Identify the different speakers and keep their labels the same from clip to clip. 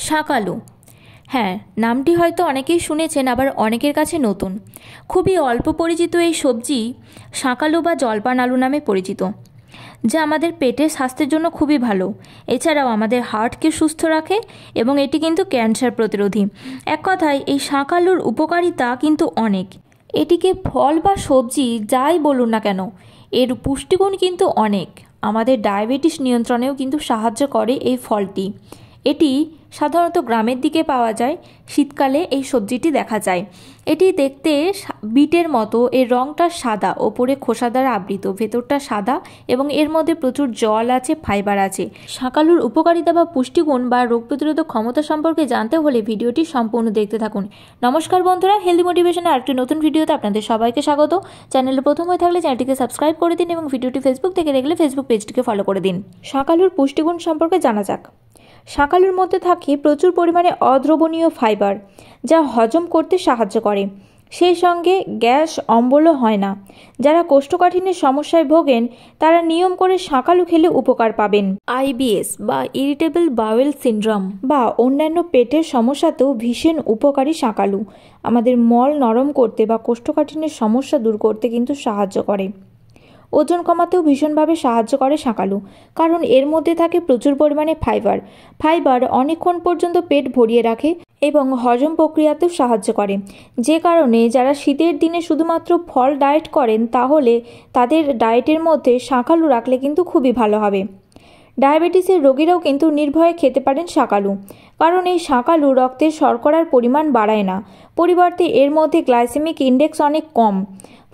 Speaker 1: শাকালু। হ্যাঁ, নামটি হয়তো অনেকেই শুনেছেন, আবার অনেকের কাছে নতুন। খুবই অল্প পরিচিত এই সবজি শাকালু বা জলপান আলু নামে পরিচিত, যা আমাদের পেটের স্বাস্থ্যের জন্য খুবই ভালো। এছাড়াও আমাদের হার্টকে সুস্থ রাখে এবং এটি কিন্তু ক্যান্সার প্রতিরোধী। এক কথায় এই শাকালুর উপকারিতা কিন্তু অনেক। এটিকে ফল বা সবজি যাই বলুন না কেন, এর পুষ্টিগুণ কিন্তু অনেক। আমাদের ডায়াবেটিস নিয়ন্ত্রণেও কিন্তু সাহায্য করে এই ফলটি। এটি সাধারণত গ্রামের দিকে পাওয়া যায়। শীতকালে এই সবজিটি দেখা যায়। এটি দেখতে বিটের মতো, এর রঙটা সাদা, ওপরে খোসা দ্বারা আবৃত, ভেতরটা সাদা এবং এর মধ্যে প্রচুর জল আছে, ফাইবার আছে। শাকালুর উপকারিতা বা পুষ্টিগুণ বা রোগ প্রতিরোধক ক্ষমতা সম্পর্কে জানতে হলে ভিডিওটি সম্পূর্ণ দেখতে থাকুন। নমস্কার বন্ধুরা, হেলদি মোটিভেশনের আরেকটি নতুন ভিডিওতে আপনাদের সবাইকে স্বাগত। চ্যানেলে প্রথম হয়ে থাকলে চ্যানেলটিকে সাবস্ক্রাইব করে দিন এবং ভিডিওটি ফেসবুক থেকে দেখলে ফেসবুক পেজটিকে ফলো করে দিন। শাকালুর পুষ্টিগুণ সম্পর্কে জানা যাক। শাকালুর মধ্যে থাকে প্রচুর পরিমাণে অদ্রবণীয় ফাইবার, যা হজম করতে সাহায্য করে। সেই সঙ্গে গ্যাস অম্বলও হয় না। যারা কোষ্ঠকাঠিন্যের সমস্যায় ভোগেন তারা নিয়ম করে শাকালু খেলে উপকার পাবেন। আইবিএস বা ইরিটেবল বাওয়েল সিনড্রোম বা অন্যান্য পেটের সমস্যাতেও ভীষণ উপকারী শাকালু। আমাদের মল নরম করতে বা কোষ্ঠকাঠিন্যের সমস্যা দূর করতে কিন্তু সাহায্য করে। ওজন কমাতেও ভীষণভাবে সাহায্য করে শাকালু, কারণ এর মধ্যে থাকে প্রচুর পরিমাণে ফাইবার অনেকক্ষণ পর্যন্ত পেট ভরিয়ে রাখে এবং হজম প্রক্রিয়াতেও সাহায্য করে। যে কারণে যারা শীতের দিনে শুধুমাত্র ফল ডায়েট করেন, তাহলে তাদের ডায়েটের মধ্যে শাকালু রাখলে কিন্তু খুবই ভালো হবে। ডায়াবেটিসের রোগীরাও কিন্তু নির্ভয়ে খেতে পারেন শাকালু, কারণ এই শাকালু রক্তের শর্করার পরিমাণ বাড়ায় না, পরিবর্তে এর মধ্যে গ্লাইসেমিক ইন্ডেক্স অনেক কম,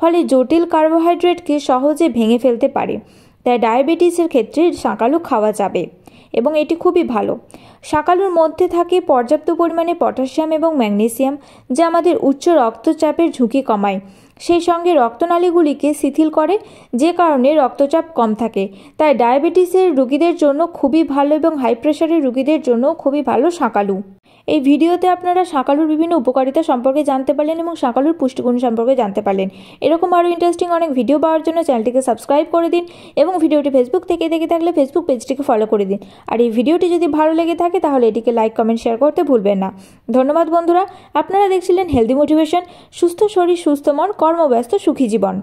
Speaker 1: ফলে জটিল কার্বোহাইড্রেটকে সহজে ভেঙে ফেলতে পারে। তাই ডায়াবেটিসের ক্ষেত্রে শাকালু খাওয়া যাবে এবং এটি খুবই ভালো। শাকালুর মধ্যে থাকে পর্যাপ্ত পরিমাণে পটাশিয়াম এবং ম্যাগনেসিয়াম, যা আমাদের উচ্চ রক্তচাপের ঝুঁকি কমায়। সেই সঙ্গে রক্তনালীগুলিকে শিথিল করে, যে কারণে রক্তচাপ কম থাকে। তাই ডায়াবেটিসের রোগীদের জন্য খুবই ভালো এবং হাই প্রেশারের রোগীদের জন্য খুবই ভালো শাকালু। এই ভিডিওতে আপনারা শাকালুর বিভিন্ন উপকারিতা সম্পর্কে জানতে পারলেন এবং শাকালুর পুষ্টিগুণ সম্পর্কে জানতে পারলেন। এরকম আরও ইন্টারেস্টিং অনেক ভিডিও পাওয়ার জন্য চ্যানেলটিকে সাবস্ক্রাইব করে দিন এবং ভিডিওটি ফেসবুক থেকে দেখে থাকলে ফেসবুক পেজটিকে ফলো করে দিন। আর এই ভিডিওটি যদি ভালো লেগে থাকে তাহলে এটিকে লাইক, কমেন্ট, শেয়ার করতে ভুলবেন না। ধন্যবাদ বন্ধুরা, আপনারা দেখছিলেন হেলদি মোটিভেশন। সুস্থ শরীর, সুস্থ মন, কর্মব্যস্ত সুখী জীবন।